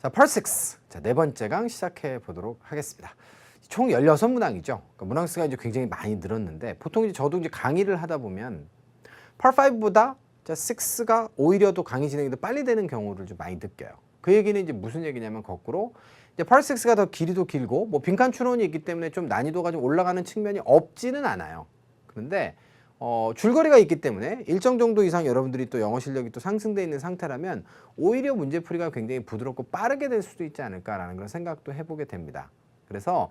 자, Part 6. 자, 네 번째 강 시작해 보도록 하겠습니다. 총 16문항이죠. 그러니까 문항 수가 이제 굉장히 많이 늘었는데 보통 이제 저도 이제 강의를 하다 보면 Part 5보다 6가 오히려 더 강의 진행이 더 빨리 되는 경우를 좀 많이 느껴요. 그 얘기는 이제 무슨 얘기냐면 거꾸로 이제 Part 6가 더 길이도 길고 뭐 빈칸 추론이 있기 때문에 좀 난이도가 좀 올라가는 측면이 없지는 않아요. 그런데 줄거리가 있기 때문에 일정 정도 이상 여러분들이 또 영어 실력이 또 상승되어 있는 상태라면 오히려 문제풀이가 굉장히 부드럽고 빠르게 될 수도 있지 않을까라는 그런 생각도 해보게 됩니다. 그래서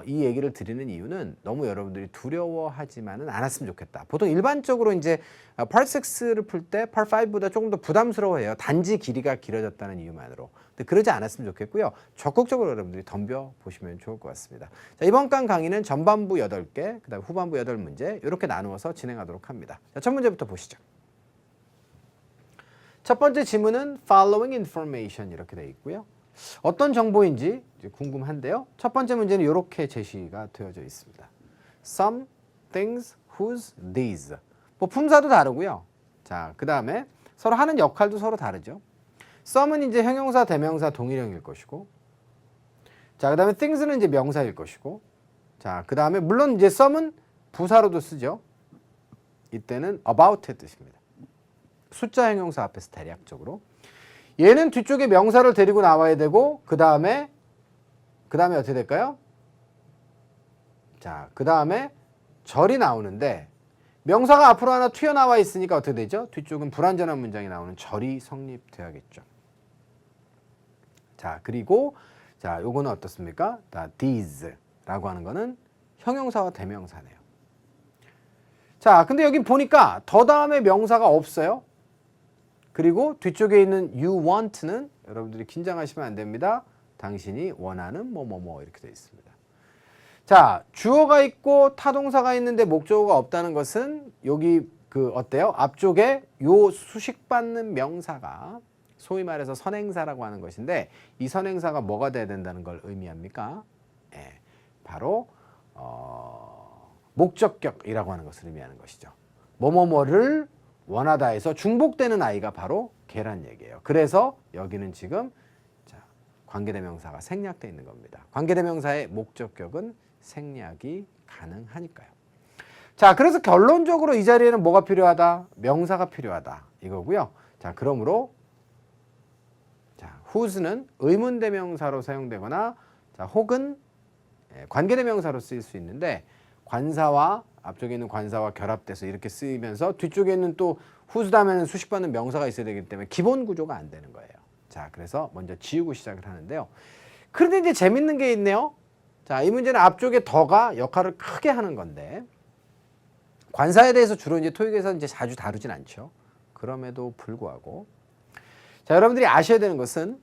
이 얘기를 드리는 이유는 너무 여러분들이 두려워하지만은 않았으면 좋겠다. 보통 일반적으로 이제 Part 6를 풀 때 Part 5보다 조금 더 부담스러워해요. 단지 길이가 길어졌다는 이유만으로. 근데 그러지 않았으면 좋겠고요. 적극적으로 여러분들이 덤벼보시면 좋을 것 같습니다. 자, 이번 강 강의는 전반부 8개, 그 다음 후반부 8문제 이렇게 나누어서 진행하도록 합니다. 자, 첫 문제부터 보시죠. 첫 번째 지문은 following information 이렇게 되어 있고요. 어떤 정보인지 이제 궁금한데요. 첫 번째 문제는 이렇게 제시가 되어져 있습니다. Some, things, whose, these. 뭐 품사도 다르고요. 자, 그 다음에 서로 하는 역할도 서로 다르죠. some은 이제 형용사, 대명사, 동일형일 것이고, 자, 그 다음에 things는 이제 명사일 것이고, 자, 그 다음에 물론 이제 some은 부사로도 쓰죠. 이때는 about의 뜻입니다. 숫자 형용사 앞에서 대략적으로. 얘는 뒤쪽에 명사를 데리고 나와야 되고 그 다음에 어떻게 될까요? 자, 그 다음에 절이 나오는데 명사가 앞으로 하나 튀어나와 있으니까 어떻게 되죠? 뒤쪽은 불완전한 문장이 나오는 절이 성립되어야겠죠. 자, 그리고 자, 요거는 어떻습니까? these라고 하는 거는 형용사와 대명사네요. 자, 근데 여기 보니까 더 다음에 명사가 없어요. 그리고 뒤쪽에 있는 you want는 여러분들이 긴장하시면 안 됩니다. 당신이 원하는 뭐뭐뭐 이렇게 되어 있습니다. 자, 주어가 있고 타동사가 있는데 목적어가 없다는 것은 여기 어때요? 앞쪽에 요 수식받는 명사가 소위 말해서 선행사라고 하는 것인데 이 선행사가 뭐가 돼야 된다는 걸 의미합니까? 예, 바로 목적격이라고 하는 것을 의미하는 것이죠. 뭐뭐뭐를 원하다 해서 중복되는 아이가 바로 걔란 얘기예요. 그래서 여기는 지금 관계대명사가 생략되어 있는 겁니다. 관계대명사의 목적격은 생략이 가능하니까요. 자, 그래서 결론적으로 이 자리에는 뭐가 필요하다? 명사가 필요하다. 이거고요. 자, 그러므로 whose는 의문대명사로 사용되거나 혹은 관계대명사로 쓰일 수 있는데 관사와 앞쪽에 있는 관사와 결합돼서 이렇게 쓰이면서 뒤쪽에 있는 또 whose 다음에는 수식받는 명사가 있어야 되기 때문에 기본 구조가 안 되는 거예요. 자, 그래서 먼저 지우고 시작을 하는데요. 그런데 이제 재밌는 게 있네요. 자, 이 문제는 앞쪽에 더가 역할을 크게 하는 건데 관사에 대해서 주로 이제 토익에서 이제 자주 다루진 않죠. 그럼에도 불구하고 자, 여러분들이 아셔야 되는 것은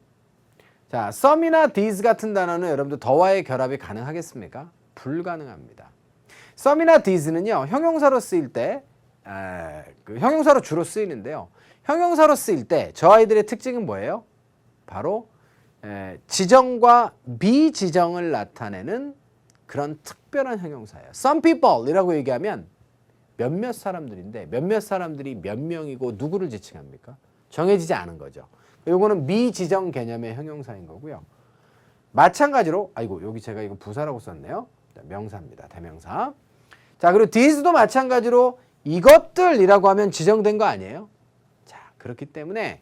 자, some이나 these 같은 단어는 여러분들 더와의 결합이 가능하겠습니까? 불가능합니다. some이나 these는요, 형용사로 쓰일 때, 형용사로 주로 쓰이는데요. 형용사로 쓰일 때 저 아이들의 특징은 뭐예요? 바로 지정과 비지정을 나타내는 그런 특별한 형용사예요. Some people 이라고 얘기하면 몇몇 사람들인데 몇몇 사람들이 몇 명이고 누구를 지칭합니까? 정해지지 않은 거죠. 요거는 미지정 개념의 형용사인 거고요. 마찬가지로 여기 제가 이거 부사라고 썼네요. 명사입니다. 대명사. 자, 그리고 these도 마찬가지로 이것들이라고 하면 지정된 거 아니에요? 자, 그렇기 때문에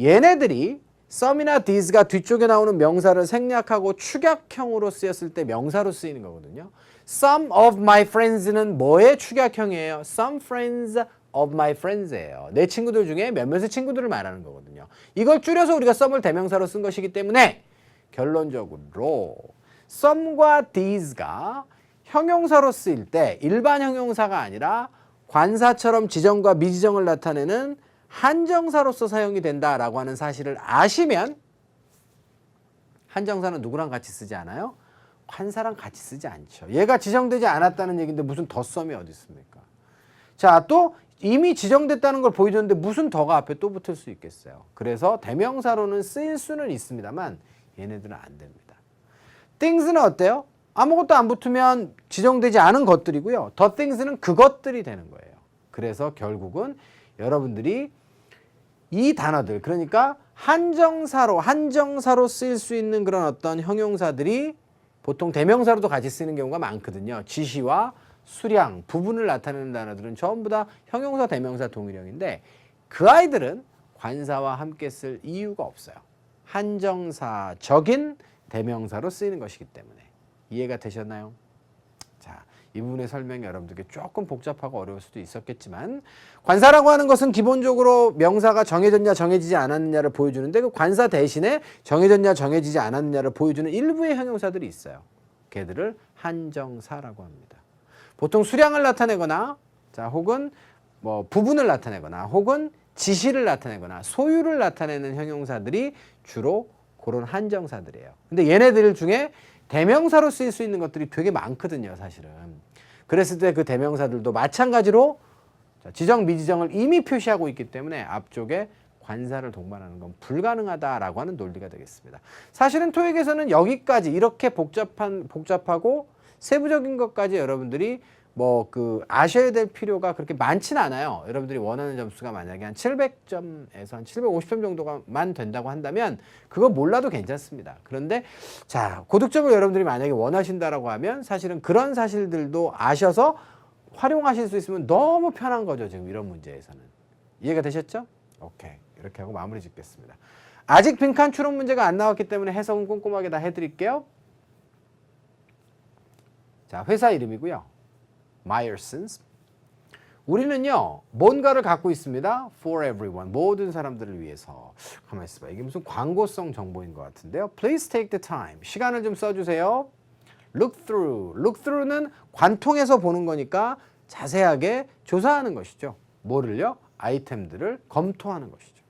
얘네들이 some이나 these가 뒤쪽에 나오는 명사를 생략하고 축약형으로 쓰였을 때 명사로 쓰이는 거거든요. Some of my friends는 뭐의 축약형이에요? Some friends of my friends예요. 내 친구들 중에 몇몇의 친구들을 말하는 거거든요. 이걸 줄여서 우리가 some을 대명사로 쓴 것이기 때문에 결론적으로 some과 these가 형용사로 쓰일 때 일반 형용사가 아니라 관사처럼 지정과 미지정을 나타내는 한정사로서 사용이 된다라고 하는 사실을 아시면 한정사는 누구랑 같이 쓰지 않아요? 관사랑 같이 쓰지 않죠. 얘가 지정되지 않았다는 얘기인데 무슨 더 썸이 어디 있습니까? 자, 또 이미 지정됐다는 걸 보여줬는데 무슨 더가 앞에 또 붙을 수 있겠어요. 그래서 대명사로는 쓰일 수는 있습니다만 얘네들은 안 됩니다. things는 어때요? 아무것도 안 붙으면 지정되지 않은 것들이고요. the things는 그것들이 되는 거예요. 그래서 결국은 여러분들이 이 단어들, 그러니까 한정사로 쓰일 수 있는 그런 어떤 형용사들이 보통 대명사로도 같이 쓰이는 경우가 많거든요. 지시와 수량, 부분을 나타내는 단어들은 전부 다 형용사, 대명사, 동일형인데 그 아이들은 관사와 함께 쓸 이유가 없어요. 한정사적인 대명사로 쓰이는 것이기 때문에. 이해가 되셨나요? 자, 이 부분의 설명이 여러분들께 조금 복잡하고 어려울 수도 있었겠지만 관사라고 하는 것은 기본적으로 명사가 정해졌냐 정해지지 않았느냐를 보여주는데 그 관사 대신에 정해졌냐 정해지지 않았느냐를 보여주는 일부의 형용사들이 있어요. 걔들을 한정사라고 합니다. 보통 수량을 나타내거나 자, 혹은 뭐 부분을 나타내거나 혹은 지시를 나타내거나 소유를 나타내는 형용사들이 주로 그런 한정사들이에요. 근데 얘네들 중에 대명사로 쓰일 수 있는 것들이 되게 많거든요, 사실은. 그랬을 때 그 대명사들도 마찬가지로 지정, 미지정을 이미 표시하고 있기 때문에 앞쪽에 관사를 동반하는 건 불가능하다라고 하는 논리가 되겠습니다. 사실은 토익에서는 여기까지 이렇게 복잡하고 세부적인 것까지 여러분들이 뭐 아셔야 될 필요가 그렇게 많지는 않아요. 여러분들이 원하는 점수가 만약에 한 700점에서 한 750점 정도만 된다고 한다면 그거 몰라도 괜찮습니다. 그런데 자, 고득점을 여러분들이 만약에 원하신다라고 하면 사실은 그런 사실들도 아셔서 활용하실 수 있으면 너무 편한 거죠. 지금 이런 문제에서는. 이해가 되셨죠? 오케이. 이렇게 하고 마무리 짓겠습니다. 아직 빈칸 추론 문제가 안 나왔기 때문에 해석은 꼼꼼하게 다 해드릴게요. 자, 회사 이름이고요. Myersons. 우리는요 뭔가를 갖고 있습니다. For everyone. 모든 사람들을 위해서. 가만히 있어봐. 이게 무슨 광고성 정보인 것 같은데요. Please take the time. 시간을 좀 써주세요. Look through. Look through는 관통해서 보는 거니까 자세하게 조사하는 것이죠. 뭐를요? 아이템들을 검토하는 것이죠.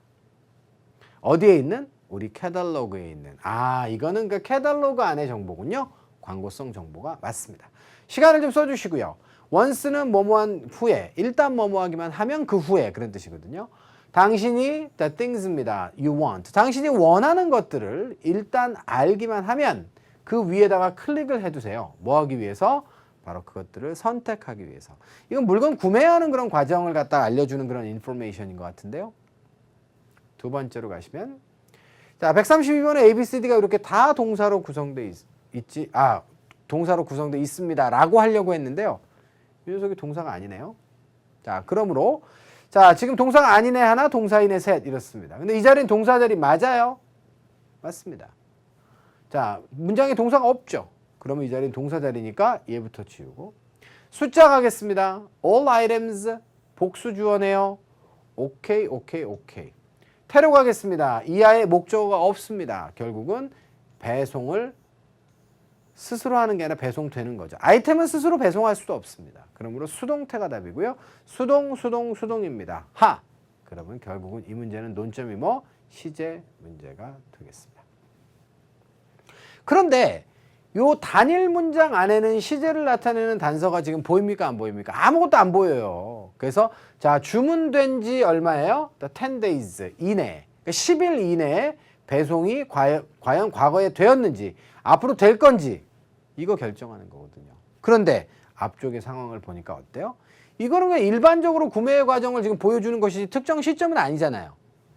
어디에 있는? 우리 캐탈로그에 있는. 아, 이거는 그 캐탈로그 안의 정보군요. 광고성 정보가 맞습니다. 시간을 좀 써주시고요. once는 뭐뭐한 후에, 일단 뭐뭐하기만 하면 그 후에 그런 뜻이거든요. 당신이 the things입니다. you want. 당신이 원하는 것들을 일단 알기만 하면 그 위에다가 클릭을 해두세요. 뭐 하기 위해서? 바로 그것들을 선택하기 위해서. 이건 물건 구매하는 그런 과정을 갖다 알려주는 그런 인포메이션인 것 같은데요. 두 번째로 가시면 자, 132번에 ABCD가 이렇게 다 동사로 구성되어 있지. 동사로 구성되어 있습니다. 라고 하려고 했는데요. 이 녀석이 동사가 아니네요. 자, 그러므로 자, 지금 동사가 아니네 하나, 동사이네 셋 이렇습니다. 근데 이 자리는 동사 자리 맞아요? 맞습니다. 자, 문장에 동사가 없죠. 그러면 이 자리는 동사 자리니까 얘부터 지우고 숫자 가겠습니다. all items 복수 주어네요. 오케이. 태로 가겠습니다. 이하의 목적어가 없습니다. 결국은 배송을 스스로 하는 게 아니라 배송되는 거죠. 아이템은 스스로 배송할 수도 없습니다. 그러므로 수동태가 답이고요. 수동입니다. 하! 그러면 결국은 이 문제는 논점이 뭐? 시제 문제가 되겠습니다. 그런데 요 단일 문장 안에는 시제를 나타내는 단서가 지금 보입니까? 안 보입니까? 아무것도 안 보여요. 그래서 자, 주문된 지 얼마예요? 10 days 이내. 그러니까 10일 이내에 배송이 과연 과거에 되었는지 앞으로 될 건지 이거 결정하는 거거든요. 그런데 앞쪽의 상황을 보니까 어때요? 이거는 그냥 일반적으로 구매의 과정을 지금 보여주는 것이지 특정 시점은 아니잖아요.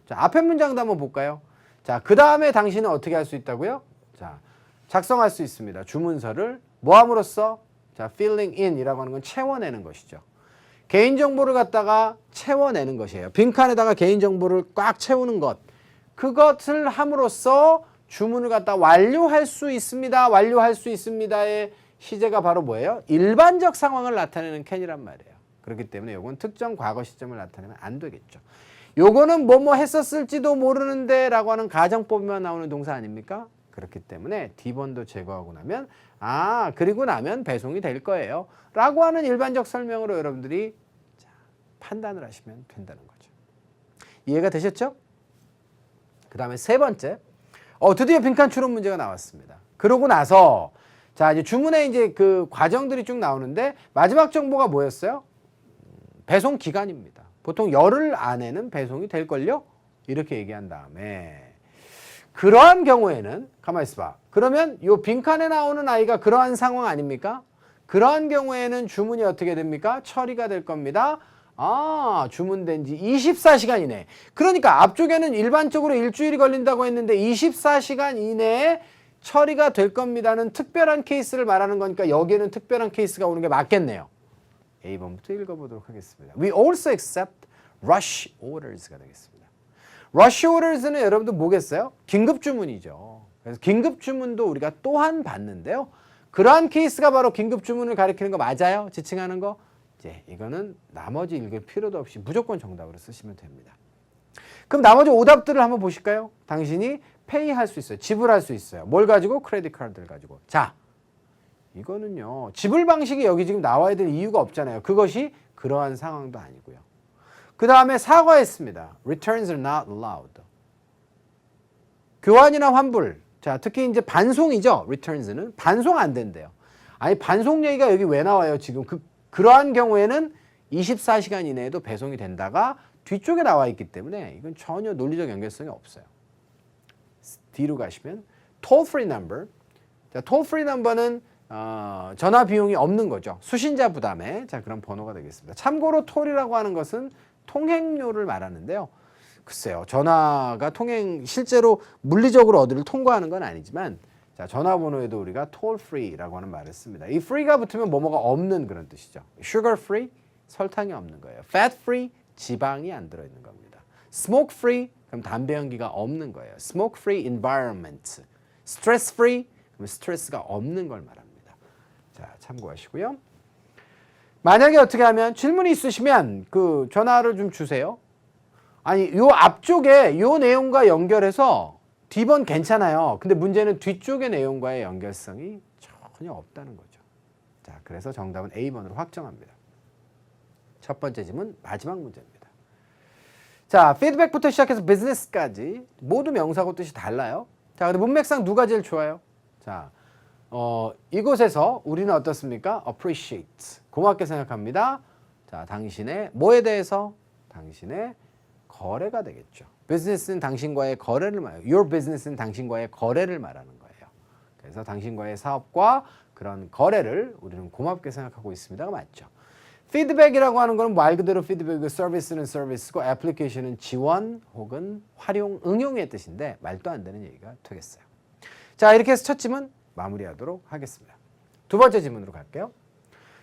자, 앞에 문장도 한번 볼까요? 자, 그 다음에 당신은 어떻게 할 수 있다고요? 자, 작성할 수 있습니다. 주문서를 뭐 함으로써? 자, filling in 이라고 하는 건 채워내는 것이죠. 개인정보를 갖다가 채워내는 것이에요. 빈칸에다가 개인정보를 꽉 채우는 것. 그것을 함으로써 주문을 갖다 완료할 수 있습니다. 완료할 수 있습니다의 시제가 바로 뭐예요? 일반적 상황을 나타내는 can이란 말이에요. 그렇기 때문에 이건 특정 과거 시점을 나타내면 안 되겠죠. 요거는 뭐뭐 했었을지도 모르는데 라고 하는 가정법만 나오는 동사 아닙니까? 그렇기 때문에 D번도 제거하고 나면 그리고 나면 배송이 될 거예요. 라고 하는 일반적 설명으로 여러분들이 판단을 하시면 된다는 거죠. 이해가 되셨죠? 그 다음에 세 번째. 드디어 빈칸 추론 문제가 나왔습니다. 그러고 나서 자, 이제 주문에 이제 그 과정들이 쭉 나오는데 마지막 정보가 뭐였어요? 배송 기간입니다. 보통 열흘 안에는 배송이 될걸요? 이렇게 얘기한 다음에 그러한 경우에는 가만히 있어봐. 그러면 요 빈칸에 나오는 아이가 그러한 상황 아닙니까? 그러한 경우에는 주문이 어떻게 됩니까? 처리가 될 겁니다. 주문된 지 24시간 이내. 그러니까 앞쪽에는 일반적으로 일주일이 걸린다고 했는데 24시간 이내에 처리가 될 겁니다는 특별한 케이스를 말하는 거니까 여기에는 특별한 케이스가 오는 게 맞겠네요. A번부터 읽어보도록 하겠습니다. We also accept rush orders가 되겠습니다. rush orders는 여러분들 뭐겠어요? 긴급 주문이죠. 그래서 긴급 주문도 우리가 또한 받는데요. 그러한 케이스가 바로 긴급 주문을 가리키는 거 맞아요? 지칭하는 거? 이제 이거는 나머지 읽을 필요도 없이 무조건 정답으로 쓰시면 됩니다. 그럼 나머지 오답들을 한번 보실까요? 당신이 페이 할 수 있어요. 지불할 수 있어요. 뭘 가지고? 크레딧 카드를 가지고. 자, 이거는요. 지불 방식이 여기 지금 나와야 될 이유가 없잖아요. 그것이 그러한 상황도 아니고요. 그 다음에 사과했습니다. Returns are not allowed. 교환이나 환불. 자, 특히 이제 반송이죠. Returns는 반송 안 된대요. 아니 반송 얘기가 여기 왜 나와요? 지금 그러한 경우에는 24시간 이내에도 배송이 된다가 뒤쪽에 나와 있기 때문에 이건 전혀 논리적 연결성이 없어요. 뒤로 가시면 toll-free number. 자, toll-free number는 전화 비용이 없는 거죠. 수신자 부담에. 자, 그런 번호가 되겠습니다. 참고로 toll이라고 하는 것은 통행료를 말하는데요. 글쎄요. 전화가 실제로 물리적으로 어디를 통과하는 건 아니지만 자, 전화번호에도 우리가 toll-free라고 하는 말을 씁니다. 이 free가 붙으면 뭐뭐가 없는 그런 뜻이죠. sugar-free, 설탕이 없는 거예요. fat-free, 지방이 안 들어있는 겁니다. smoke-free, 그럼 담배 연기가 없는 거예요. smoke-free environment, stress-free, 그럼 스트레스가 없는 걸 말합니다. 자, 참고하시고요. 만약에 어떻게 하면 질문이 있으시면 그 전화를 좀 주세요. 아니, 요 앞쪽에 요 내용과 연결해서 D번 괜찮아요. 근데 문제는 뒤쪽의 내용과의 연결성이 전혀 없다는 거죠. 자, 그래서 정답은 A번으로 확정합니다. 첫 번째 질문, 마지막 문제입니다. 자, 피드백부터 시작해서 비즈니스까지 모두 명사고 뜻이 달라요. 자, 근데 문맥상 누가 제일 좋아요? 자, 이곳에서 우리는 어떻습니까? appreciate. 고맙게 생각합니다. 자, 당신의 뭐에 대해서? 당신의 거래가 되겠죠. 비즈니스는 당신과의 거래를 말해요. Your business는 당신과의 거래를 말하는 거예요. 그래서 당신과의 사업과 그런 거래를 우리는 고맙게 생각하고 있습니다가 맞죠. 피드백이라고 하는 것은 말 그대로 피드백이고 서비스는 서비스고 애플리케이션은 지원 혹은 활용, 응용의 뜻인데 말도 안 되는 얘기가 되겠어요. 자, 이렇게 해서 첫 질문 마무리하도록 하겠습니다. 두 번째 질문으로 갈게요.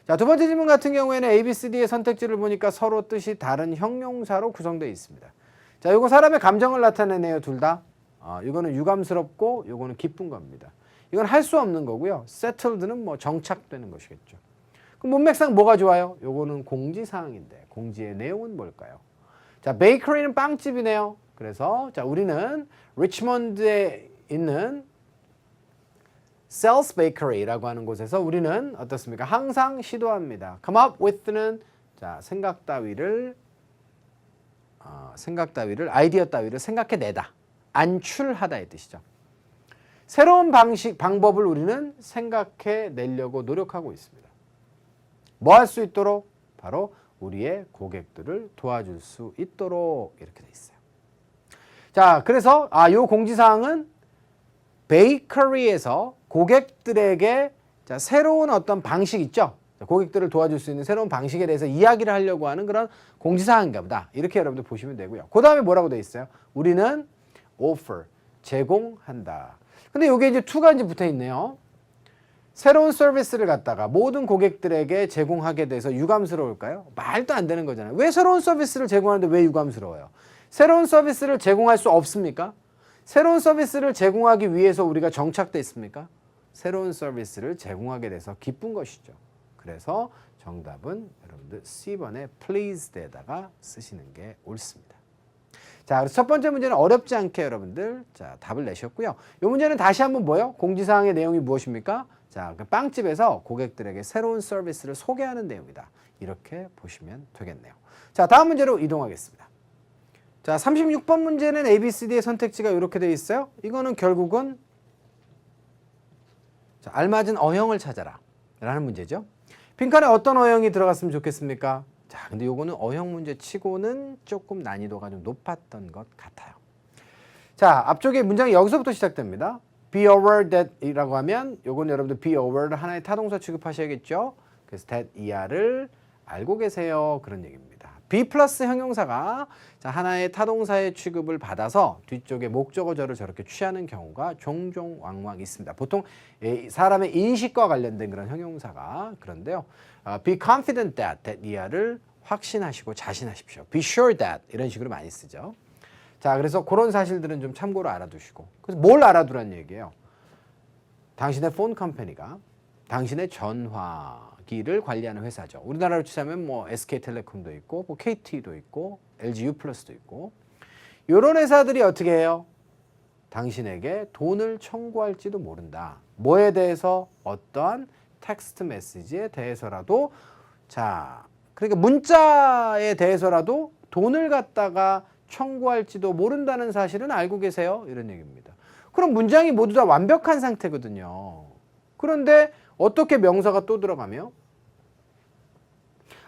자, 두 번째 질문 같은 경우에는 A, B, C, D의 선택지를 보니까 서로 뜻이 다른 형용사로 구성되어 있습니다. 자, 이거 사람의 감정을 나타내네요, 둘 다. 이거는 유감스럽고 이거는 기쁜 겁니다. 이건 할 수 없는 거고요. settled는 뭐 정착되는 것이겠죠. 그럼 문맥상 뭐가 좋아요? 이거는 공지사항인데 공지의 내용은 뭘까요? 자, 베이커리는 빵집이네요. 그래서 자, 우리는 리치몬드에 있는 Sal's Bakery라고 하는 곳에서 우리는 어떻습니까? 항상 시도합니다. Come up with는 자, 생각 따위를 아이디어 따위를 생각해내다, 안출하다의 뜻이죠. 새로운 방법을 우리는 생각해내려고 노력하고 있습니다. 뭐 할 수 있도록? 바로 우리의 고객들을 도와줄 수 있도록 이렇게 돼 있어요. 자, 그래서 이 공지사항은 베이커리에서 고객들에게 자, 새로운 어떤 방식 있죠? 고객들을 도와줄 수 있는 새로운 방식에 대해서 이야기를 하려고 하는 그런 공지사항인가 보다. 이렇게 여러분들 보시면 되고요. 그 다음에 뭐라고 돼 있어요? 우리는 offer, 제공한다. 근데 이게 이제 두 가지 붙어 있네요. 새로운 서비스를 갖다가 모든 고객들에게 제공하게 돼서 유감스러울까요? 말도 안 되는 거잖아요. 왜 새로운 서비스를 제공하는데 왜 유감스러워요? 새로운 서비스를 제공할 수 없습니까? 새로운 서비스를 제공하기 위해서 우리가 정착돼 있습니까? 새로운 서비스를 제공하게 돼서 기쁜 것이죠. 그래서 정답은 여러분들 C번에 pleased에다가 쓰시는 게 옳습니다. 자, 그래서 첫 번째 문제는 어렵지 않게 여러분들 자, 답을 내셨고요. 이 문제는 다시 한번 뭐요? 공지사항의 내용이 무엇입니까? 자, 그 빵집에서 고객들에게 새로운 서비스를 소개하는 내용이다. 이렇게 보시면 되겠네요. 자, 다음 문제로 이동하겠습니다. 자, 36번 문제는 A, B, C, D의 선택지가 이렇게 되어 있어요. 이거는 결국은 자, 알맞은 어형을 찾아라 라는 문제죠. 빈칸에 어떤 어형이 들어갔으면 좋겠습니까? 자, 근데 요거는 어형 문제 치고는 조금 난이도가 좀 높았던 것 같아요. 자, 앞쪽에 문장이 여기서부터 시작됩니다. Be aware that 이라고 하면 요건 여러분들 be aware를 하나의 타동사 취급하셔야겠죠. 그래서 that ER을 알고 계세요. 그런 얘기입니다. be 플러스 형용사가 자, 하나의 타동사의 취급을 받아서 뒤쪽에 목적어절을 저렇게 취하는 경우가 종종 왕왕 있습니다. 보통 사람의 인식과 관련된 그런 형용사가 그런데요. be confident that 이하를 확신하시고 자신하십시오. be sure that 이런 식으로 많이 쓰죠. 자, 그래서 그런 사실들은 좀 참고로 알아두시고. 그래서 뭘 알아두란 얘기예요? 당신의 폰 컴퍼니가 당신의 전화기를 관리하는 회사죠. 우리나라로 치자면 뭐 SK텔레콤도 있고, 뭐 KT도 있고, LG U+도 있고. 이런 회사들이 어떻게 해요? 당신에게 돈을 청구할지도 모른다. 뭐에 대해서? 어떠한 텍스트 메시지에 대해서라도 자, 그러니까 문자에 대해서라도 돈을 갖다가 청구할지도 모른다는 사실은 알고 계세요? 이런 얘기입니다. 그럼 문장이 모두 다 완벽한 상태거든요. 그런데 어떻게 명사가 또 들어가며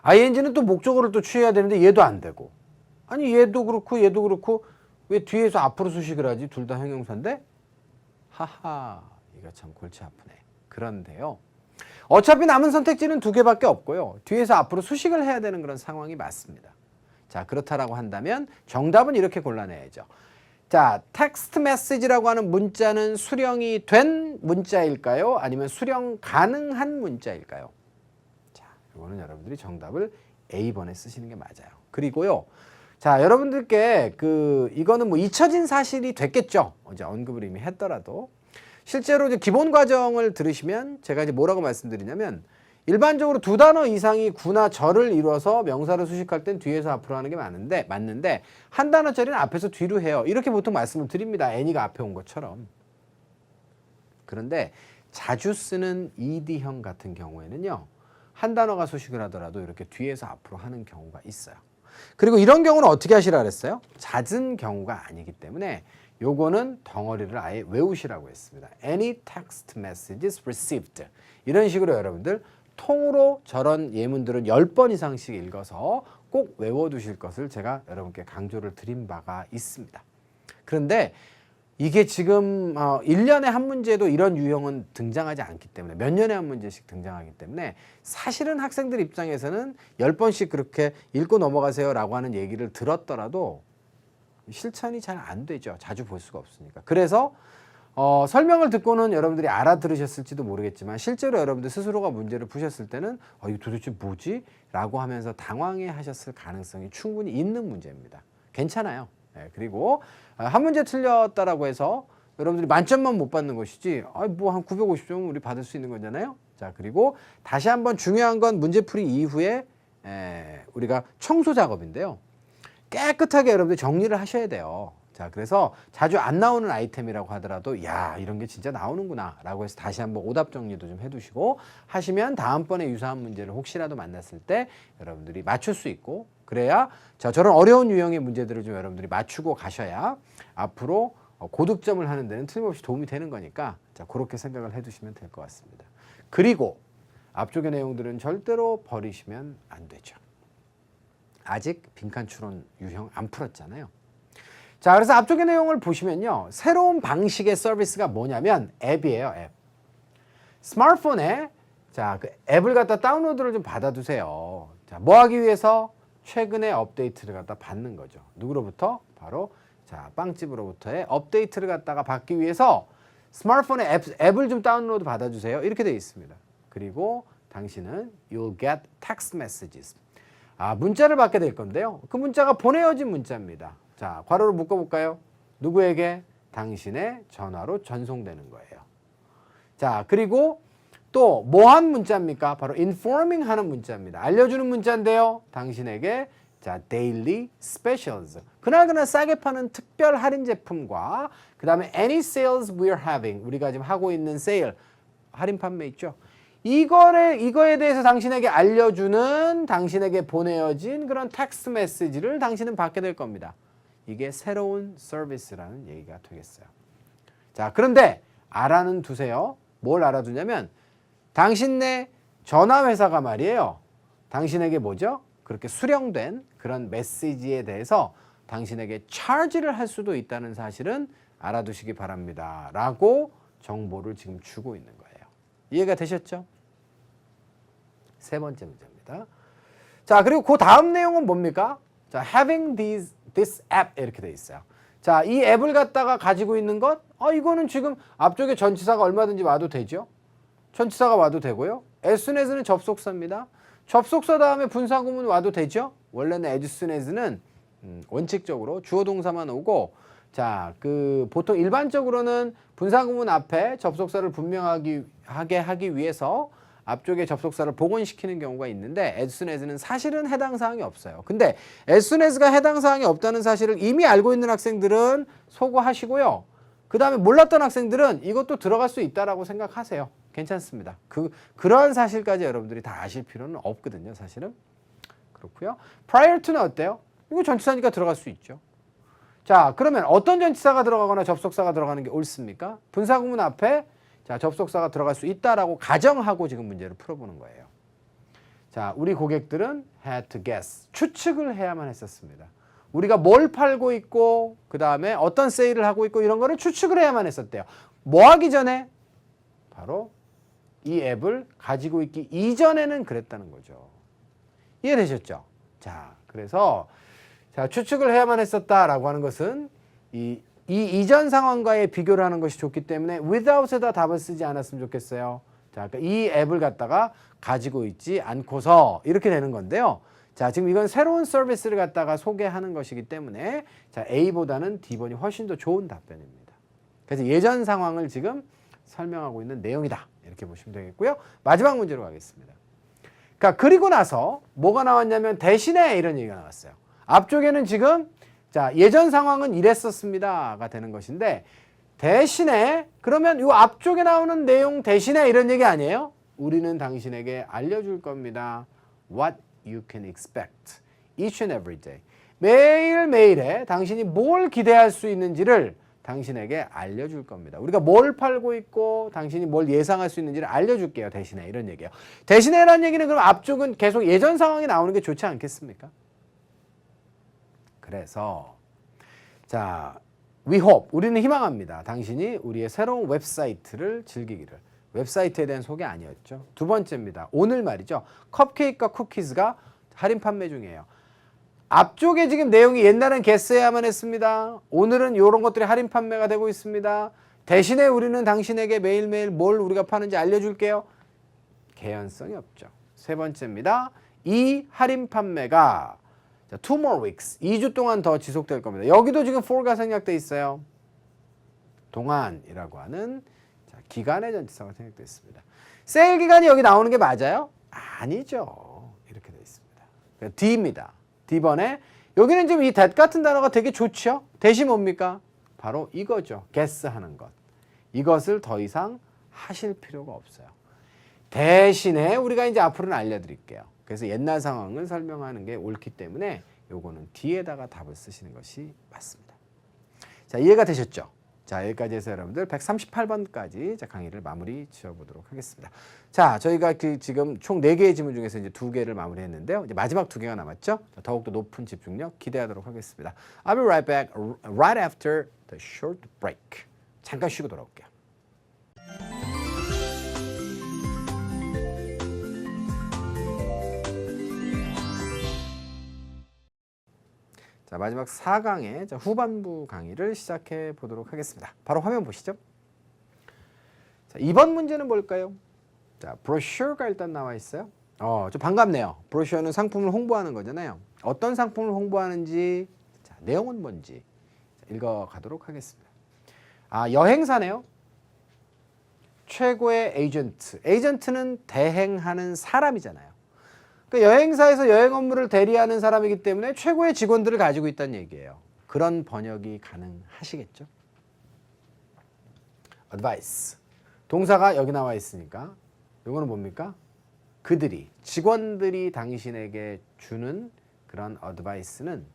ing는 또 목적어를 또 취해야 되는데 얘도 안 되고 아니 얘도 그렇고 왜 뒤에서 앞으로 수식을 하지? 둘 다 형용사인데? 하하 이거 참 골치 아프네. 그런데요. 어차피 남은 선택지는 두 개밖에 없고요. 뒤에서 앞으로 수식을 해야 되는 그런 상황이 맞습니다. 자, 그렇다라고 한다면 정답은 이렇게 골라내야죠. 자, 텍스트 메시지라고 하는 문자는 수령이 된 문자일까요? 아니면 수령 가능한 문자일까요? 자, 이거는 여러분들이 정답을 A번에 쓰시는 게 맞아요. 그리고요. 자, 여러분들께 이거는 뭐 잊혀진 사실이 됐겠죠. 이제 언급을 이미 했더라도 실제로 이제 기본 과정을 들으시면 제가 이제 뭐라고 말씀드리냐면 일반적으로 두 단어 이상이 구나 절을 이뤄서 명사를 수식할 땐 뒤에서 앞으로 하는 게 맞는데 한 단어짜리는 앞에서 뒤로 해요. 이렇게 보통 말씀을 드립니다. 애니가 앞에 온 것처럼. 그런데 자주 쓰는 ED형 같은 경우에는요. 한 단어가 수식을 하더라도 이렇게 뒤에서 앞으로 하는 경우가 있어요. 그리고 이런 경우는 어떻게 하시라 그랬어요? 잦은 경우가 아니기 때문에 요거는 덩어리를 아예 외우시라고 했습니다. Any text messages received. 이런 식으로 여러분들 통으로 저런 예문들은 10번 이상씩 읽어서 꼭 외워두실 것을 제가 여러분께 강조를 드린 바가 있습니다. 그런데 이게 지금 1년에 한 문제도 이런 유형은 등장하지 않기 때문에 몇 년에 한 문제씩 등장하기 때문에 사실은 학생들 입장에서는 10번씩 그렇게 읽고 넘어가세요 라고 하는 얘기를 들었더라도 실천이 잘 안 되죠. 자주 볼 수가 없으니까. 그래서 설명을 듣고는 여러분들이 알아들으셨을지도 모르겠지만 실제로 여러분들 스스로가 문제를 푸셨을 때는 이거 도대체 뭐지? 라고 하면서 당황해 하셨을 가능성이 충분히 있는 문제입니다. 괜찮아요. 네, 그리고 한 문제 틀렸다라고 해서 여러분들이 만점만 못 받는 것이지 뭐 한 950점 우리 받을 수 있는 거잖아요. 자, 그리고 다시 한번 중요한 건 문제풀이 이후에 우리가 청소 작업인데요. 깨끗하게 여러분들 정리를 하셔야 돼요. 자, 그래서 자주 안 나오는 아이템이라고 하더라도 야, 이런 게 진짜 나오는구나 라고 해서 다시 한번 오답 정리도 좀 해두시고 하시면 다음번에 유사한 문제를 혹시라도 만났을 때 여러분들이 맞출 수 있고 그래야 자, 저런 어려운 유형의 문제들을 좀 여러분들이 맞추고 가셔야 앞으로 고득점을 하는 데는 틀림없이 도움이 되는 거니까 자, 그렇게 생각을 해두시면 될 것 같습니다. 그리고 앞쪽의 내용들은 절대로 버리시면 안 되죠. 아직 빈칸 추론 유형 안 풀었잖아요. 자, 그래서 앞쪽의 내용을 보시면요. 새로운 방식의 서비스가 뭐냐면 앱이에요, 앱. 스마트폰에 자, 그 앱을 갖다 다운로드를 좀 받아두세요. 자, 뭐 하기 위해서? 최근에 업데이트를 갖다 받는 거죠. 누구로부터? 바로 자, 빵집으로부터의 업데이트를 갖다가 받기 위해서 스마트폰에 앱을 좀 다운로드 받아주세요. 이렇게 되어 있습니다. 그리고 당신은 you'll get text messages. 문자를 받게 될 건데요. 그 문자가 보내어진 문자입니다. 자, 괄호로 묶어볼까요? 누구에게? 당신의 전화로 전송되는 거예요. 자, 그리고 또 뭐한 문자입니까? 바로 informing 하는 문자입니다. 알려주는 문자인데요. 당신에게 자, daily specials. 그날그날 싸게 파는 특별 할인 제품과 그 다음에 any sales we're having. 우리가 지금 하고 있는 세일, 할인 판매 있죠? 이거에 대해서 당신에게 알려주는 당신에게 보내어진 그런 텍스트 메시지를 당신은 받게 될 겁니다. 이게 새로운 서비스라는 얘기가 되겠어요. 자, 그런데 알아는 두세요. 뭘 알아두냐면 당신네 전화회사가 말이에요. 당신에게 뭐죠? 그렇게 수령된 그런 메시지에 대해서 당신에게 차지를 할 수도 있다는 사실은 알아두시기 바랍니다. 라고 정보를 지금 주고 있는 거예요. 이해가 되셨죠? 세 번째 문제입니다. 자, 그리고 그 다음 내용은 뭡니까? 자, having this app 이렇게 돼 있어요. 자, 이 앱을 갖다가 가지고 있는 것, 이거는 지금 앞쪽에 전치사가 얼마든지 와도 되죠. 전치사가 와도 되고요. as soon as는 접속사입니다. 접속사 다음에 분사구문 와도 되죠. 원래는 as soon as는 원칙적으로 주어 동사만 오고, 자, 보통 일반적으로는 분사구문 앞에 접속사를 분명하게 하기 위해서 앞쪽에 접속사를 복원시키는 경우가 있는데 as soon as는 사실은 해당 사항이 없어요. 근데 as soon as가 해당 사항이 없다는 사실을 이미 알고 있는 학생들은 소거하시고요. 그 다음에 몰랐던 학생들은 이것도 들어갈 수 있다라고 생각하세요. 괜찮습니다. 그러한 사실까지 여러분들이 다 아실 필요는 없거든요. 사실은. 그렇고요. prior to는 어때요? 이거 전치사니까 들어갈 수 있죠. 자, 그러면 어떤 전치사가 들어가거나 접속사가 들어가는 게 옳습니까? 분사구문 앞에 자, 접속사가 들어갈 수 있다라고 가정하고 지금 문제를 풀어보는 거예요. 자, 우리 고객들은 had to guess. 추측을 해야만 했었습니다. 우리가 뭘 팔고 있고 그 다음에 어떤 세일을 하고 있고 이런 거를 추측을 해야만 했었대요. 뭐 하기 전에? 바로 이 앱을 가지고 있기 이전에는 그랬다는 거죠. 이해되셨죠? 자, 그래서 자, 추측을 해야만 했었다라고 하는 것은 이 이전 상황과의 비교를 하는 것이 좋기 때문에 without에다 답을 쓰지 않았으면 좋겠어요. 자, 그러니까 이 앱을 갖다가 가지고 있지 않고서 이렇게 되는 건데요. 자, 지금 이건 새로운 서비스를 갖다가 소개하는 것이기 때문에 자, A보다는 D번이 훨씬 더 좋은 답변입니다. 그래서 예전 상황을 지금 설명하고 있는 내용이다. 이렇게 보시면 되겠고요. 마지막 문제로 가겠습니다. 그러니까 그리고 나서 뭐가 나왔냐면 대신에 이런 얘기가 나왔어요. 앞쪽에는 지금 자, 예전 상황은 이랬었습니다가 되는 것인데 대신에 그러면 이 앞쪽에 나오는 내용 대신에 이런 얘기 아니에요? 우리는 당신에게 알려줄 겁니다. What you can expect each and every day. 매일매일에 당신이 뭘 기대할 수 있는지를 당신에게 알려줄 겁니다. 우리가 뭘 팔고 있고 당신이 뭘 예상할 수 있는지를 알려줄게요. 대신에 이런 얘기예요. 대신에라는 얘기는 그럼 앞쪽은 계속 예전 상황이 나오는 게 좋지 않겠습니까? 그래서 자, we hope, 우리는 희망합니다. 당신이 우리의 새로운 웹사이트를 즐기기를. 웹사이트에 대한 소개 아니었죠. 두 번째입니다. 오늘 말이죠. 컵케이크와 쿠키즈가 할인 판매 중이에요. 앞쪽에 지금 내용이 옛날엔 guess해야만 했습니다. 오늘은 이런 것들이 할인 판매가 되고 있습니다. 대신에 우리는 당신에게 매일매일 뭘 우리가 파는지 알려줄게요. 개연성이 없죠. 세 번째입니다. 이 할인 판매가 자, 2 more weeks, 2주 동안 더 지속될 겁니다. 여기도 지금 for가 생략돼 있어요. 동안이라고 하는 자, 기간의 전치사가 생략돼 있습니다. 세일 기간이 여기 나오는 게 맞아요? 아니죠. 이렇게 돼 있습니다. 그러니까 D입니다. D번에 여기는 지금 이 that 같은 단어가 되게 좋죠. 대신 뭡니까? 바로 이거죠. guess 하는 것. 이것을 더 이상 하실 필요가 없어요. 대신에 우리가 이제 앞으로는 알려드릴게요. 그래서 옛날 상황을 설명하는 게 옳기 때문에 요거는 뒤에다가 답을 쓰시는 것이 맞습니다. 자, 이해가 되셨죠? 자, 여기까지 해서 여러분들 138번까지 강의를 마무리 지어보도록 하겠습니다. 자, 저희가 지금 총 4개의 지문 중에서 이제 2개를 마무리했는데요. 이제 마지막 2개가 남았죠? 더욱더 높은 집중력 기대하도록 하겠습니다. I'll be right back right after the short break. 잠깐 쉬고 돌아올게요. 자, 마지막 4강의 후반부 강의를 시작해 보도록 하겠습니다. 바로 화면 보시죠. 자, 이번 문제는 뭘까요? 자, 브로셔가 일단 나와 있어요. 좀 반갑네요. 브로셔는 상품을 홍보하는 거잖아요. 어떤 상품을 홍보하는지, 자, 내용은 뭔지 읽어가도록 하겠습니다. 여행사네요. 최고의 에이전트. 에이전트는 대행하는 사람이잖아요. 그러니까 여행사에서 여행 업무를 대리하는 사람이기 때문에 최고의 직원들을 가지고 있다는 얘기예요. 그런 번역이 가능하시겠죠? advice. 동사가 여기 나와 있으니까 이거는 뭡니까? 그들이, 직원들이 당신에게 주는 그런 advice는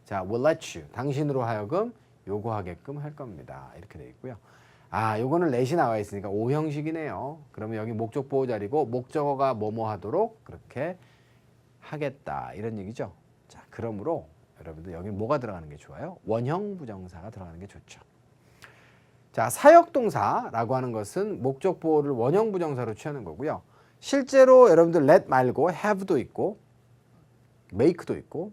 자, will let you, 당신으로 하여금 요구하게끔 할 겁니다. 이렇게 되어 있고요. 요거는 let이 나와 있으니까 오형식이네요. 그러면 여기 목적 보호 자리고 목적어가 뭐뭐 하도록 그렇게 하겠다 이런 얘기죠. 자, 그러므로 여러분들 여기 뭐가 들어가는 게 좋아요? 원형 부정사가 들어가는 게 좋죠. 자, 사역동사라고 하는 것은 목적 보호를 원형 부정사로 취하는 거고요. 실제로 여러분들 let 말고 have도 있고 make도 있고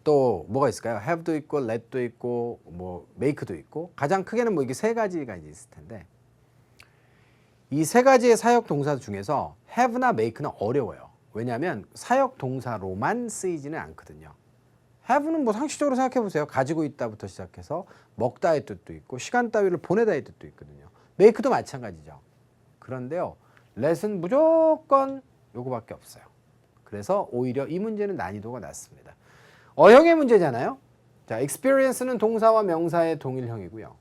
또 뭐가 있을까요? have도 있고 let도 있고 뭐 make도 있고 가장 크게는 뭐 이게 세 가지가 이제 있을 텐데 이 세 가지의 사역 동사 중에서 have나 make는 어려워요. 왜냐하면 사역 동사로만 쓰이지는 않거든요. have는 뭐 상식적으로 생각해 보세요. 가지고 있다부터 시작해서 먹다의 뜻도 있고 시간 따위를 보내다의 뜻도 있거든요. make도 마찬가지죠. 그런데요. let은 무조건 요거밖에 없어요. 그래서 오히려 이 문제는 난이도가 낮습니다. 어형의 문제잖아요. 자, experience는 동사와 명사의 동일형이고요.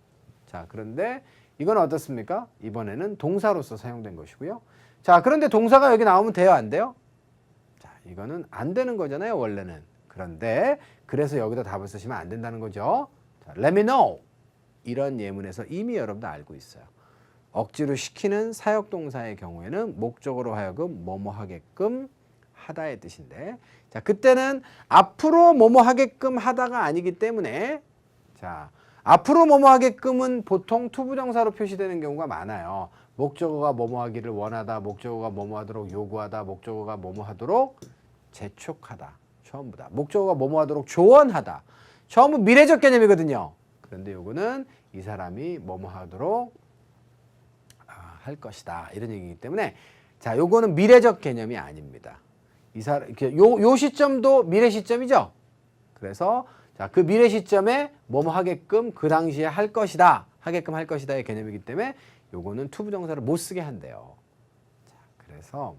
자, 그런데 이건 어떻습니까? 이번에는 동사로서 사용된 것이고요. 자, 그런데 동사가 여기 나오면 돼요, 안 돼요? 자, 이거는 안 되는 거잖아요, 원래는. 그런데 그래서 여기다 답을 쓰시면 안 된다는 거죠. 자, let me know. 이런 예문에서 이미 여러분도 알고 있어요. 억지로 시키는 사역동사의 경우에는 목적으로 하여금 뭐뭐 하게끔 하다의 뜻인데 자 그때는 앞으로 뭐뭐 하게끔 하다가 아니기 때문에 자 앞으로 뭐뭐 하게끔은 보통 투부정사로 표시되는 경우가 많아요. 목적어가 뭐뭐 하기를 원하다, 목적어가 뭐뭐 하도록 요구하다, 목적어가 뭐뭐 하도록 재촉하다. 처음보다 목적어가 뭐뭐 하도록 조언하다. 처음은 미래적 개념이거든요. 그런데 요거는 이 사람이 뭐뭐 하도록 할 것이다 이런 얘기이기 때문에 자 요거는 미래적 개념이 아닙니다. 이 사람 요 시점도 미래 시점이죠. 그래서 자 그 미래 시점에 뭐뭐 하게끔 그 당시에 할 것이다 하게끔 할 것이다의 개념이기 때문에 요거는 투부정사를 못 쓰게 한대요. 자 그래서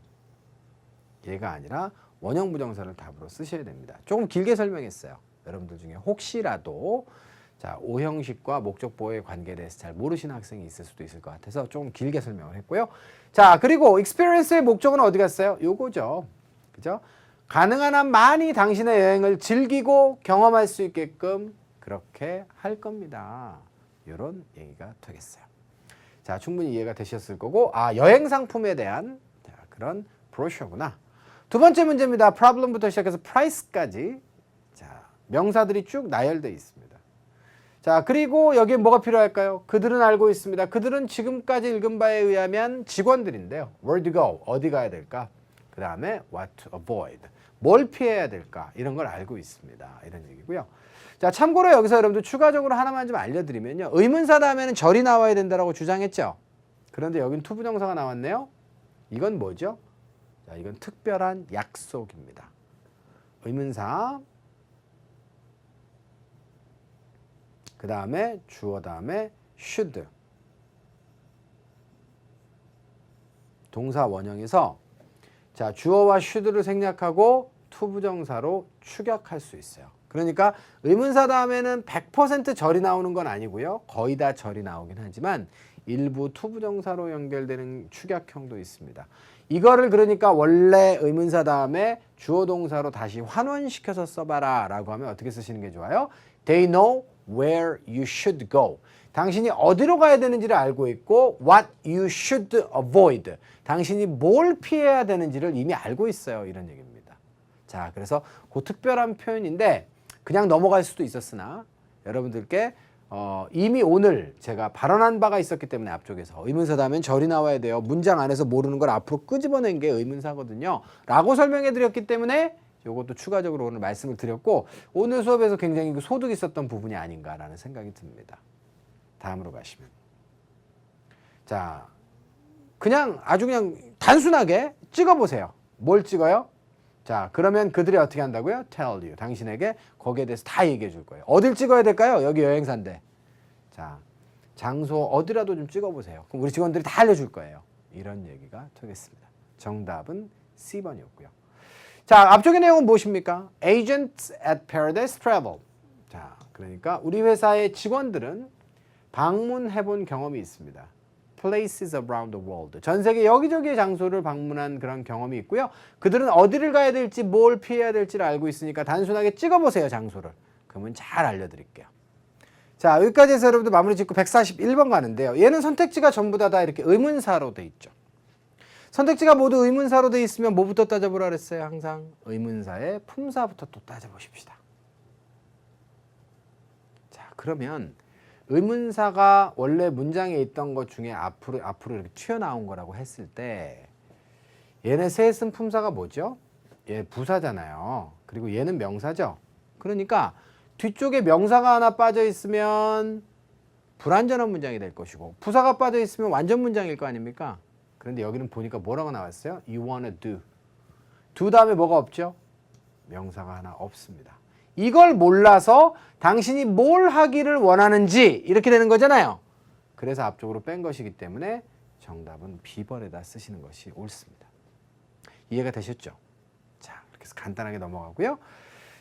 얘가 아니라 원형 부정사를 답으로 쓰셔야 됩니다. 조금 길게 설명했어요. 여러분들 중에 혹시라도 자, 오형식과 목적보호의 관계에 대해서 잘 모르시는 학생이 있을 수도 있을 것 같아서 조금 길게 설명을 했고요. 자, 그리고 experience의 목적은 어디 갔어요? 요거죠. 그죠? 가능한 한 많이 당신의 여행을 즐기고 경험할 수 있게끔 그렇게 할 겁니다. 이런 얘기가 되겠어요. 자, 충분히 이해가 되셨을 거고, 아, 여행 상품에 대한 자, 그런 브로셔구나. 두 번째 문제입니다. problem부터 시작해서 price까지. 자, 명사들이 쭉 나열되어 있습니다. 자, 그리고 여기에 뭐가 필요할까요? 그들은 알고 있습니다. 그들은 지금까지 읽은 바에 의하면 직원들인데요. Where to go? 어디 가야 될까? 그 다음에 what to avoid? 뭘 피해야 될까? 이런 걸 알고 있습니다. 이런 얘기고요. 자, 참고로 여기서 여러분들 추가적으로 하나만 좀 알려드리면요. 의문사 다음에는 절이 나와야 된다고 주장했죠. 그런데 여긴 투부정사가 나왔네요. 이건 뭐죠? 자, 이건 특별한 약속입니다. 의문사 그 다음에 주어 다음에 should 동사 원형에서 자 주어와 should를 생략하고 투부정사로 추격할 수 있어요. 그러니까 의문사 다음에는 100% 절이 나오는 건 아니고요. 거의 다 절이 나오긴 하지만 일부 투부정사로 연결되는 축약형도 있습니다. 이거를 그러니까 원래 의문사 다음에 주어 동사로 다시 환원시켜서 써봐라 라고 하면 어떻게 쓰시는 게 좋아요? They know where you should go. 당신이 어디로 가야 되는지를 알고 있고 what you should avoid. 당신이 뭘 피해야 되는지를 이미 알고 있어요. 이런 얘기입니다. 자, 그래서 그 특별한 표현인데 그냥 넘어갈 수도 있었으나 여러분들께 이미 오늘 제가 발언한 바가 있었기 때문에 앞쪽에서 의문사 다음엔 절이 나와야 돼요. 문장 안에서 모르는 걸 앞으로 끄집어낸 게 의문사거든요. 라고 설명해 드렸기 때문에 이것도 추가적으로 오늘 말씀을 드렸고 오늘 수업에서 굉장히 그 소득이 있었던 부분이 아닌가라는 생각이 듭니다. 다음으로 가시면 자 그냥 아주 그냥 단순하게 찍어보세요. 뭘 찍어요? 자 그러면 그들이 어떻게 한다고요? Tell you. 당신에게 거기에 대해서 다 얘기해 줄 거예요. 어딜 찍어야 될까요? 여기 여행사인데. 자 장소 어디라도 좀 찍어보세요. 그럼 우리 직원들이 다 알려줄 거예요. 이런 얘기가 되겠습니다. 정답은 C번이었고요. 자 앞쪽의 내용은 무엇입니까? Agents at Paradise Travel. 자 그러니까 우리 회사의 직원들은 방문해본 경험이 있습니다. Places around the world. 전 세계 여기저기의 장소를 방문한 그런 경험이 있고요. 그들은 어디를 가야 될지 뭘 피해야 될지를 알고 있으니까 단순하게 찍어보세요. 장소를. 그러면 잘 알려드릴게요. 자 여기까지 해서 여러분들 마무리 짓고 141번 가는데요. 얘는 선택지가 전부 다 이렇게 의문사로 돼 있죠. 선택지가 모두 의문사로 돼 있으면 뭐부터 따져보라 그랬어요? 항상 의문사의 품사부터 또 따져보십시다. 자 그러면 의문사가 원래 문장에 있던 것 중에 앞으로 이렇게 튀어나온 거라고 했을 때 얘네 셋은 품사가 뭐죠? 얘 부사잖아요. 그리고 얘는 명사죠. 그러니까 뒤쪽에 명사가 하나 빠져 있으면 불완전한 문장이 될 것이고 부사가 빠져 있으면 완전 문장일 거 아닙니까? 그런데 여기는 보니까 뭐라고 나왔어요? You wanna do. do 다음에 뭐가 없죠? 명사가 하나 없습니다. 이걸 몰라서 당신이 뭘 하기를 원하는지 이렇게 되는 거잖아요. 그래서 앞쪽으로 뺀 것이기 때문에 정답은 B번에다 쓰시는 것이 옳습니다. 이해가 되셨죠? 자, 이렇게 해서 간단하게 넘어가고요.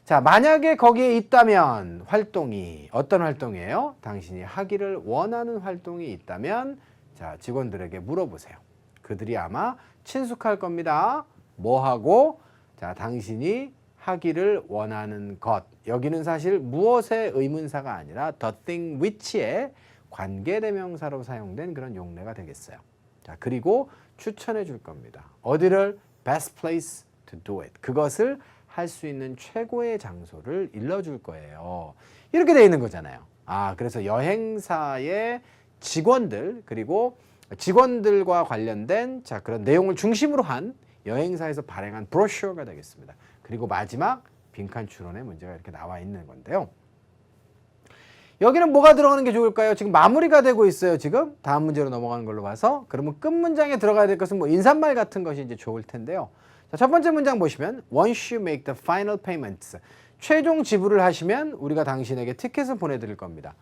자, 만약에 거기에 있다면 활동이 어떤 활동이에요? 당신이 하기를 원하는 활동이 있다면 자, 직원들에게 물어보세요. 그들이 아마 친숙할 겁니다. 뭐 하고? 자, 당신이 하기를 원하는 것. 여기는 사실 무엇의 의문사가 아니라 the thing which의 관계대명사로 사용된 그런 용례가 되겠어요. 자, 그리고 추천해 줄 겁니다. 어디를? best place to do it. 그것을 할 수 있는 최고의 장소를 일러줄 거예요. 이렇게 돼 있는 거잖아요. 아, 그래서 여행사의 직원들 그리고 직원들과 관련된 자 그런 내용을 중심으로 한 여행사에서 발행한 브로셔가 되겠습니다. 그리고 마지막 빈칸 추론의 문제가 이렇게 나와 있는 건데요. 여기는 뭐가 들어가는 게 좋을까요? 지금 마무리가 되고 있어요. 지금 다음 문제로 넘어가는 걸로 봐서 그러면 끝 문장에 들어가야 될 것은 뭐 인사말 같은 것이 이제 좋을 텐데요. 자, 첫 번째 문장 보시면 Once you make the final payments 최종 지불을 하시면 우리가 당신에게 티켓을 보내드릴 겁니다.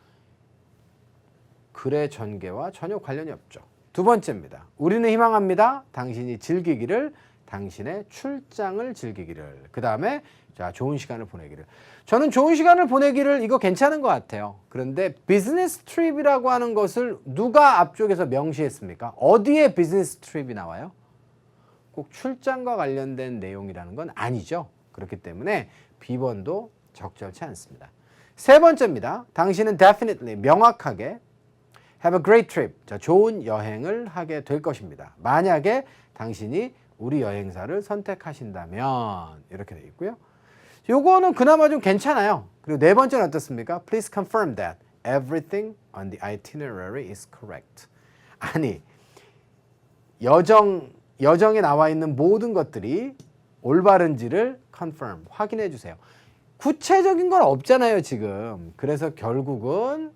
글의 전개와 전혀 관련이 없죠. 두 번째입니다. 우리는 희망합니다. 당신이 즐기기를 당신의 출장을 즐기기를 그 다음에 자 좋은 시간을 보내기를 저는 좋은 시간을 보내기를 이거 괜찮은 것 같아요. 그런데 비즈니스 트립이라고 하는 것을 누가 앞쪽에서 명시했습니까? 어디에 비즈니스 트립이 나와요? 꼭 출장과 관련된 내용이라는 건 아니죠. 그렇기 때문에 B번도 적절치 않습니다. 세 번째입니다. 당신은 definitely 명확하게 have a great trip 자, 좋은 여행을 하게 될 것입니다. 만약에 당신이 우리 여행사를 선택하신다면 이렇게 되어 있고요. 요거는 그나마 좀 괜찮아요. 그리고 네 번째는 어떻습니까? Please confirm that everything on the itinerary is correct. 아니 여정에 나와 있는 모든 것들이 올바른지를 confirm, 확인해 주세요. 구체적인 건 없잖아요, 지금. 그래서 결국은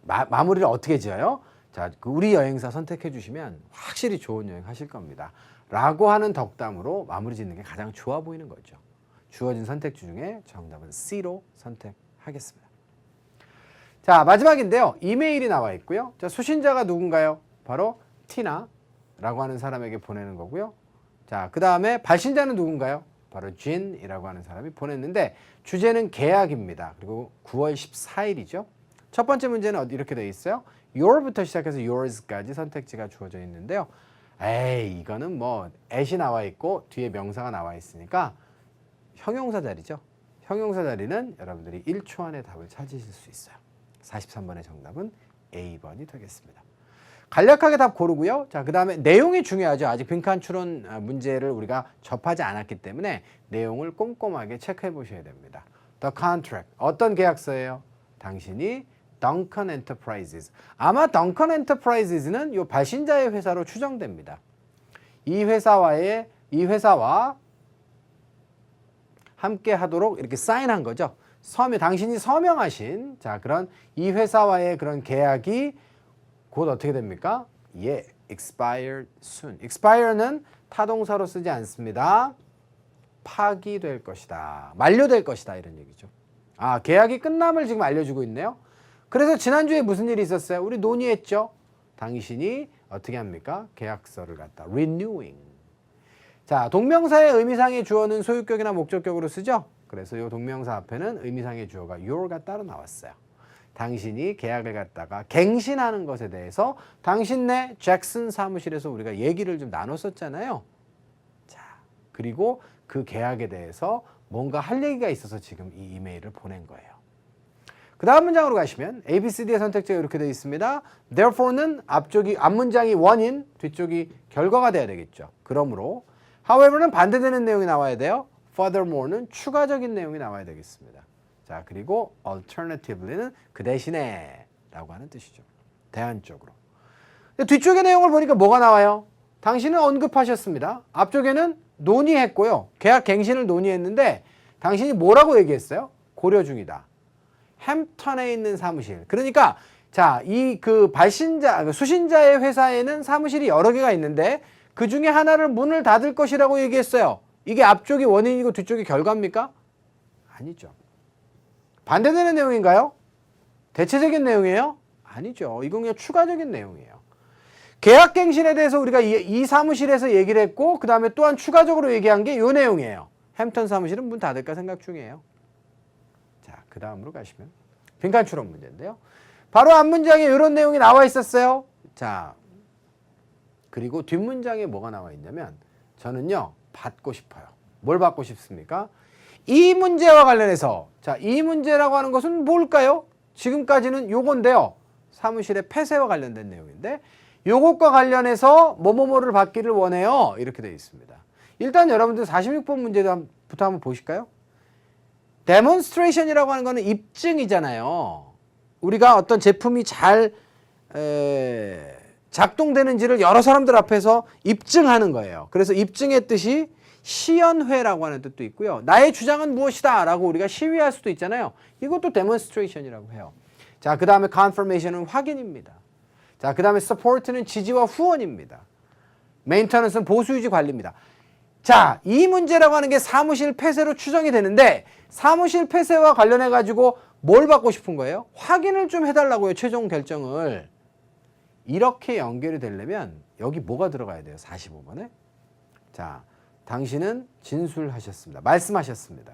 마무리를 어떻게 지어요? 자, 우리 여행사 선택해 주시면 확실히 좋은 여행 하실 겁니다. 라고 하는 덕담으로 마무리 짓는 게 가장 좋아 보이는 거죠. 주어진 선택지 중에 정답은 C로 선택하겠습니다. 자, 마지막인데요. 이메일이 나와 있고요. 자, 수신자가 누군가요? 바로 티나라고 하는 사람에게 보내는 거고요. 자, 그 다음에 발신자는 누군가요? 바로 진이라고 하는 사람이 보냈는데 주제는 계약입니다. 그리고 9월 14일이죠. 첫 번째 문제는 이렇게 되어 있어요. your부터 시작해서 yours까지 선택지가 주어져 있는데요. 에이, 이거는 뭐 at이 나와 있고 뒤에 명사가 나와 있으니까 형용사 자리죠. 형용사 자리는 여러분들이 1초 안에 답을 찾으실 수 있어요. 43번의 정답은 A번이 되겠습니다. 간략하게 답 고르고요. 자, 그 다음에 내용이 중요하죠. 아직 빈칸 추론 문제를 우리가 접하지 않았기 때문에 내용을 꼼꼼하게 체크해 보셔야 됩니다. The contract, 어떤 계약서예요? 당신이 Duncan Enterprises. 아마 Duncan Enterprises는 이 발신자의 회사로 추정됩니다. 이 회사와 함께 하도록 이렇게 사인한 거죠. 당신이 서명하신 자 그런 이 회사와의 그런 계약이 곧 어떻게 됩니까? 예, expired soon. expire는 타동사로 쓰지 않습니다. 파기될 것이다. 만료될 것이다 이런 얘기죠. 아, 계약이 끝남을 지금 알려주고 있네요. 그래서 지난주에 무슨 일이 있었어요? 우리 논의했죠. 당신이 어떻게 합니까? 계약서를 갖다 renewing. 자, 동명사의 의미상의 주어는 소유격이나 목적격으로 쓰죠. 그래서 이 동명사 앞에는 의미상의 주어가 your가 따로 나왔어요. 당신이 계약을 갖다가 갱신하는 것에 대해서 당신네 잭슨 사무실에서 우리가 얘기를 좀 나눴었잖아요. 자, 그리고 그 계약에 대해서 뭔가 할 얘기가 있어서 지금 이 이메일을 보낸 거예요. 그 다음 문장으로 가시면 A, B, C, D의 선택지가 이렇게 되어 있습니다. Therefore는 앞문장이 원인, 뒤쪽이 결과가 돼야 되겠죠. 그러므로 however는 반대되는 내용이 나와야 돼요. furthermore는 추가적인 내용이 나와야 되겠습니다. 자, 그리고 alternatively는 그 대신에 라고 하는 뜻이죠. 대안적으로. 뒤쪽의 내용을 보니까 뭐가 나와요? 당신은 언급하셨습니다. 앞쪽에는 논의했고요. 계약 갱신을 논의했는데 당신이 뭐라고 얘기했어요? 고려 중이다. 햄턴에 있는 사무실. 그러니까 자, 이 그 발신자, 수신자의 회사에는 사무실이 여러 개가 있는데 그 중에 하나를 문을 닫을 것이라고 얘기했어요. 이게 앞쪽이 원인이고 뒤쪽이 결과입니까? 아니죠. 반대되는 내용인가요? 대체적인 내용이에요? 아니죠. 이건 그냥 추가적인 내용이에요. 계약갱신에 대해서 우리가 이 사무실에서 얘기를 했고 그 다음에 또한 추가적으로 얘기한 게 이 내용이에요. 햄턴 사무실은 문 닫을까 생각 중이에요. 자, 그 다음으로 가시면 빈칸 추론 문제인데요. 바로 앞문장에 이런 내용이 나와 있었어요. 자, 그리고 뒷문장에 뭐가 나와 있냐면 저는요 받고 싶어요. 뭘 받고 싶습니까? 이 문제와 관련해서 자, 이 문제라고 하는 것은 뭘까요? 지금까지는 요건데요. 사무실의 폐쇄와 관련된 내용인데 요것과 관련해서 뭐뭐뭐를 받기를 원해요. 이렇게 되어 있습니다. 일단 여러분들 46번 문제부터 한번 보실까요? demonstration이라고 하는 거는 입증이잖아요. 우리가 어떤 제품이 잘 작동되는지를 여러 사람들 앞에서 입증하는 거예요. 그래서 입증의 뜻이 시연회라고 하는 뜻도 있고요. 나의 주장은 무엇이다 라고 우리가 시위할 수도 있잖아요. 이것도 demonstration이라고 해요. 자, 그 다음에 confirmation은 확인입니다. 자, 그 다음에 support는 지지와 후원입니다. maintenance는 보수유지 관리입니다. 자, 이 문제라고 하는 게 사무실 폐쇄로 추정이 되는데 사무실 폐쇄와 관련해 가지고 뭘 받고 싶은 거예요? 확인을 좀 해달라고요. 최종 결정을. 이렇게 연결이 되려면 여기 뭐가 들어가야 돼요? 45번에. 자, 당신은 진술하셨습니다. 말씀하셨습니다.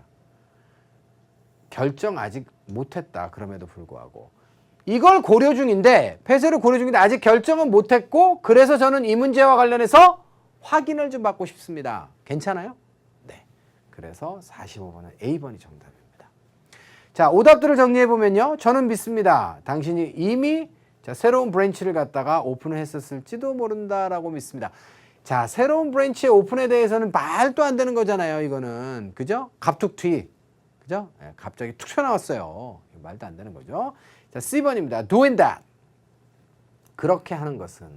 결정 아직 못했다. 그럼에도 불구하고. 이걸 고려 중인데 폐쇄를 고려 중인데 아직 결정은 못했고 그래서 저는 이 문제와 관련해서 확인을 좀 받고 싶습니다. 괜찮아요? 네. 그래서 45번은 A번이 정답입니다. 자, 오답들을 정리해보면요. 저는 믿습니다. 당신이 이미 자, 새로운 브랜치를 갖다가 오픈을 했었을지도 모른다라고 믿습니다. 자, 새로운 브랜치의 오픈에 대해서는 말도 안 되는 거잖아요. 이거는. 그죠? 갑툭튀. 그죠? 네, 갑자기 툭 튀어나왔어요. 말도 안 되는 거죠. 자, C번입니다. doing that. 그렇게 하는 것은.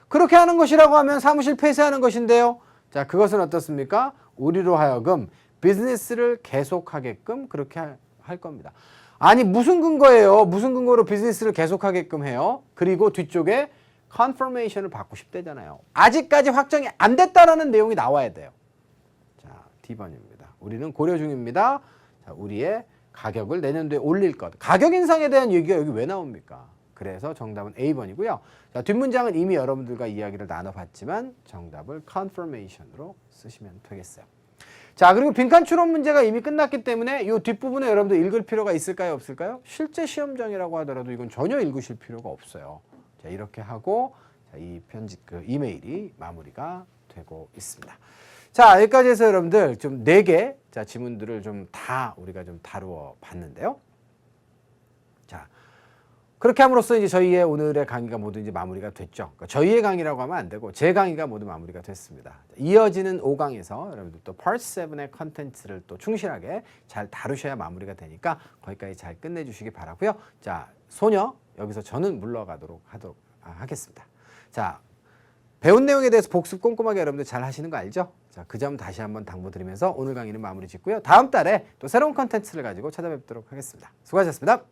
그렇게 하는 것이라고 하면 사무실 폐쇄하는 것인데요. 자, 그것은 어떻습니까? 우리로 하여금 비즈니스를 계속하게끔 그렇게 할 겁니다. 아니, 무슨 근거예요? 무슨 근거로 비즈니스를 계속하게끔 해요? 그리고 뒤쪽에 confirmation을 받고 싶대잖아요. 아직까지 확정이 안 됐다라는 내용이 나와야 돼요. 자, D번입니다. 우리는 고려 중입니다. 자, 우리의 가격을 내년도에 올릴 것. 가격 인상에 대한 얘기가 여기 왜 나옵니까? 그래서 정답은 A번이고요. 자, 뒷문장은 이미 여러분들과 이야기를 나눠봤지만 정답을 confirmation으로 쓰시면 되겠어요. 자, 그리고 빈칸 추론 문제가 이미 끝났기 때문에 이 뒷부분에 여러분들 읽을 필요가 있을까요? 없을까요? 실제 시험장이라고 하더라도 이건 전혀 읽으실 필요가 없어요. 자, 이렇게 하고 자, 이 편집 이메일이 마무리가 되고 있습니다. 자, 여기까지 해서 여러분들 좀 4개 자, 지문들을 좀 다 우리가 좀 다루어 봤는데요. 자, 그렇게 함으로써 이제 저희의 오늘의 강의가 모두 이제 마무리가 됐죠. 그러니까 저희의 강의라고 하면 안 되고 제 강의가 모두 마무리가 됐습니다. 이어지는 5강에서 여러분들 또 Part 7의 컨텐츠를 또 충실하게 잘 다루셔야 마무리가 되니까 거기까지 잘 끝내주시기 바라고요. 자, 소녀 여기서 저는 물러가도록 하겠습니다. 자, 배운 내용에 대해서 복습 꼼꼼하게 여러분들 잘 하시는 거 알죠? 자, 그 점 다시 한번 당부드리면서 오늘 강의는 마무리 짓고요. 다음 달에 또 새로운 컨텐츠를 가지고 찾아뵙도록 하겠습니다. 수고하셨습니다.